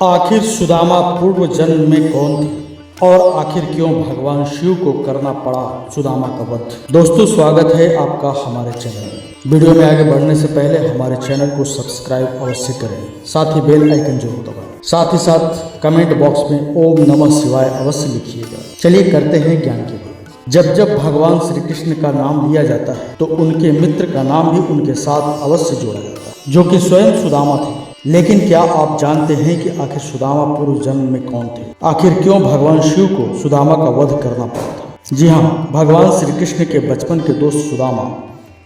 आखिर सुदामा पूर्व जन्म में कौन थे और आखिर क्यों भगवान शिव को करना पड़ा सुदामा का वध। दोस्तों स्वागत है आपका हमारे चैनल में। वीडियो में आगे बढ़ने से पहले हमारे चैनल को सब्सक्राइब अवश्य करें, साथ ही बेल आइकन जरूर दबाएं, साथ ही साथ कमेंट बॉक्स में ओम नमः शिवाय अवश्य लिखिएगा। चलिए करते हैं ज्ञान की बात। जब भगवान श्री कृष्ण का नाम लिया जाता है तो उनके मित्र का नाम भी उनके साथ अवश्य जोड़ा जाता है, जो कि स्वयं सुदामा थे। लेकिन क्या आप जानते हैं कि आखिर सुदामा पूर्व जन्म में कौन थे? आखिर क्यों भगवान शिव को सुदामा का वध करना पड़ा था? जी हाँ, भगवान श्री कृष्ण के बचपन के दोस्त सुदामा,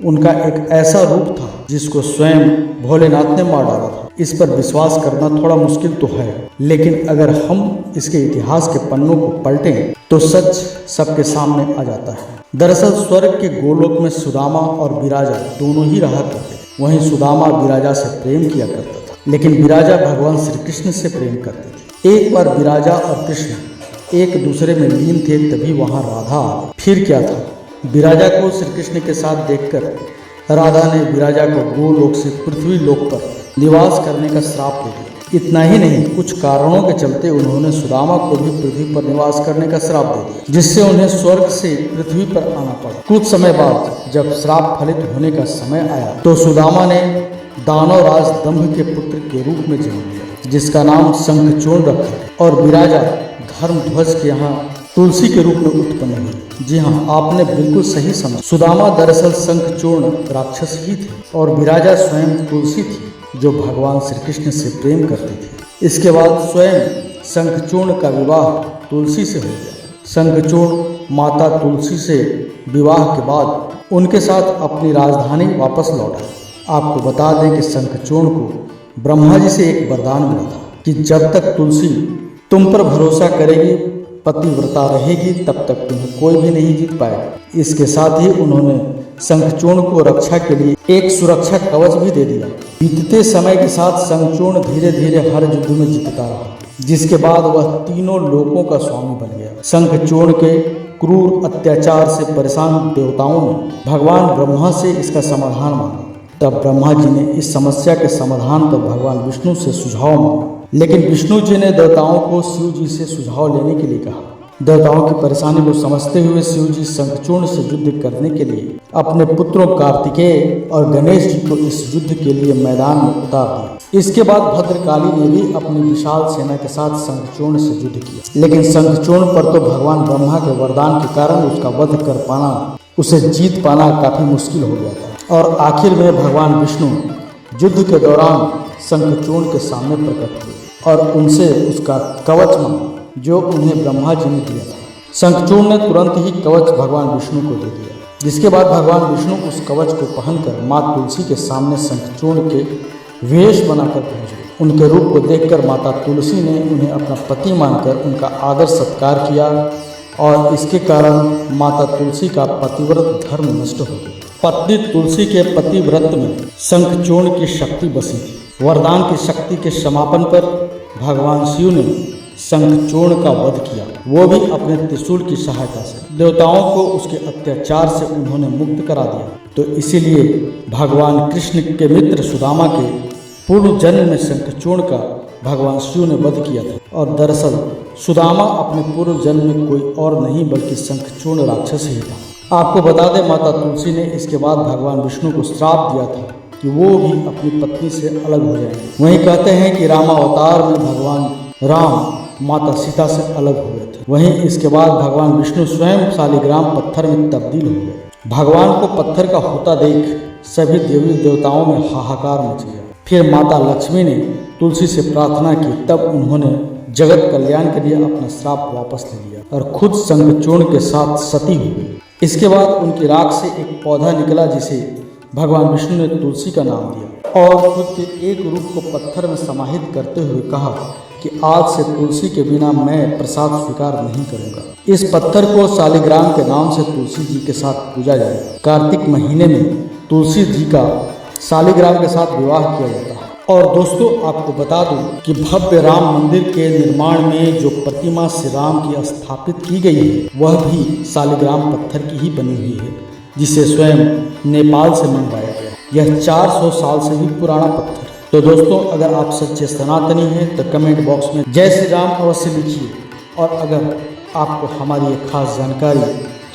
उनका एक ऐसा रूप था जिसको स्वयं भोलेनाथ ने मार डाला था। इस पर विश्वास करना थोड़ा मुश्किल तो है, लेकिन अगर हम इसके इतिहास के पन्नों को पलटें तो सच सबके सामने आ जाता है। दरअसल स्वर्ग के गोलोक में सुदामा और विराजा दोनों ही रहा करते। वहीं सुदामा विराजा से प्रेम किया करता था, लेकिन विराजा भगवान श्री कृष्ण से प्रेम करते थे। एक बार विराजा और कृष्ण एक दूसरे में लीन थे, तभी वहां राधा आ गई। फिर क्या था, विराजा को श्री कृष्ण के साथ देखकर राधा ने विराजा को गोलोक से पृथ्वी लोक पर निवास करने का श्राप दे दिया। इतना ही नहीं, कुछ कारणों के चलते उन्होंने सुदामा को भी पृथ्वी पर निवास करने का श्राप दे दिया, जिससे उन्हें स्वर्ग से पृथ्वी पर आना पड़ा। कुछ समय बाद जब श्राप फलित होने का समय आया तो सुदामा ने दानव राज दंभ के पुत्र के रूप में जन्म लिया, जिसका नाम शंखचूर्ण रखा, और विराजा धर्मध्वज के यहाँ तुलसी के रूप में उत्पन्न हुई। जी हाँ, आपने बिल्कुल सही समझा। सुदामा दरअसल शंखचूर्ण राक्षस ही थे और विराजा स्वयं तुलसी थी, जो भगवान श्री कृष्ण से प्रेम करती थी। इसके बाद स्वयं शंखचूर्ण का विवाह तुलसी से हो गया। शंखचूर्ण माता तुलसी से विवाह के बाद उनके साथ अपनी राजधानी वापस लौटा। आपको बता दें कि शंखचूर्ण को ब्रह्मा जी से एक वरदान मिला था कि जब तक तुलसी तुम पर भरोसा करेगी, पतिव्रता रहेगी, तब तक तुम्हें कोई भी नहीं जीत पाएगा। इसके साथ ही उन्होंने शंखचूर्ण को रक्षा के लिए एक सुरक्षा कवच भी दे दिया। बीतते समय के साथ शंखचूर्ण धीरे धीरे हर युद्ध में जीतता रहा, जिसके बाद वह तीनों लोकों का स्वामी बन गया। शंखचूर्ण के क्रूर अत्याचार से परेशान देवताओं ने भगवान ब्रह्मा से इसका समाधान मांगा। तब ब्रह्मा जी ने इस समस्या के समाधान पर भगवान विष्णु से सुझाव मांगा, लेकिन विष्णु जी ने देवताओं को शिव जी से सुझाव लेने के लिए कहा। देवताओं की परेशानी को समझते हुए शिव जी शंखचूर्ण से युद्ध करने के लिए अपने पुत्रों कार्तिकेय और गणेश जी को इस युद्ध के लिए मैदान में उतार दिया। इसके बाद भद्रकाली ने भी अपनी विशाल सेना के साथ शंखचूर्ण से युद्ध किया, लेकिन शंखचूर्ण पर तो भगवान ब्रह्मा के वरदान के कारण उसका वध कर पाना, उसे जीत पाना काफी मुश्किल हो गया था। और आखिर में भगवान विष्णु युद्ध के दौरान शंखचूर्ण के सामने प्रकट हुए और उनसे उसका कवच मांगा, जो उन्हें ब्रह्मा जी ने दिया था। शंखचूर्ण ने तुरंत ही कवच भगवान विष्णु को दे दिया, जिसके बाद भगवान विष्णु उस कवच को पहनकर माँ तुलसी के सामने शंखचूर्ण के वेश बनाकर पहुंच गए। उनके रूप को देखकर माता तुलसी ने उन्हें अपना पति मानकर उनका आदर सत्कार किया, और इसके कारण माता तुलसी का पतिव्रत धर्म नष्ट हो गया। पत्नी तुलसी के पतिव्रत में शंखचूर्ण की शक्ति बसी थी। वरदान की शक्ति के समापन पर भगवान शिव ने शंखचूर्ण का वध किया, वो भी अपने त्रिशूल की सहायता से। देवताओं को उसके अत्याचार से उन्होंने मुक्त करा दिया। तो इसीलिए भगवान कृष्ण के मित्र सुदामा के पूर्व जन्म में शंखचूर्ण का भगवान शिव ने वध किया था। और दरअसल सुदामा अपने पूर्व जन्म में कोई और नहीं बल्कि शंखचूर्ण राक्षस ही था। आपको बता दें, माता तुलसी ने इसके बाद भगवान विष्णु को श्राप दिया था कि वो भी अपनी पत्नी से अलग हो जाएंगे। वहीं कहते हैं कि रामावतार में भगवान राम माता सीता से अलग हो गए थे। वहीं इसके बाद भगवान विष्णु स्वयं शालिग्राम पत्थर में तब्दील हो गए। भगवान को पत्थर का होता देख सभी देवी देवताओं में हाहाकार मच गया। फिर माता लक्ष्मी ने तुलसी से प्रार्थना की, तब उन्होंने जगत कल्याण के लिए अपना श्राप वापस ले लिया और खुद शंखचूर्ण के साथ सती हो गई। इसके बाद उनकी राख से एक पौधा निकला, जिसे भगवान विष्णु ने तुलसी का नाम दिया, और खुद के एक रूप को पत्थर में समाहित करते हुए कहा कि आज से तुलसी के बिना मैं प्रसाद स्वीकार नहीं करूंगा। इस पत्थर को शालिग्राम के नाम से तुलसी जी के साथ पूजा जाए। कार्तिक महीने में तुलसी जी का शालिग्राम के साथ विवाह किया जाता है। और दोस्तों आपको बता दूं कि भव्य राम मंदिर के निर्माण में जो प्रतिमा श्री राम की स्थापित की गई है, वह भी शालिग्राम पत्थर की ही बनी हुई है, जिसे स्वयं नेपाल से मंगवाया गया। यह 400 साल से भी पुराना पत्थर है। तो दोस्तों, अगर आप सच्चे सनातनी हैं तो कमेंट बॉक्स में जय श्री राम अवश्य लिखिए। और अगर आपको हमारी ये खास जानकारी,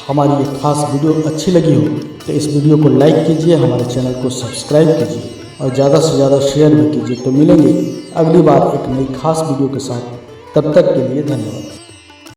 हमारी ये खास वीडियो अच्छी लगी हो तो इस वीडियो को लाइक कीजिए, हमारे चैनल को सब्सक्राइब कीजिए और ज़्यादा से ज़्यादा शेयर भी कीजिए। तो मिलेंगे अगली बार एक नई खास वीडियो के साथ, तब तक के लिए धन्यवाद।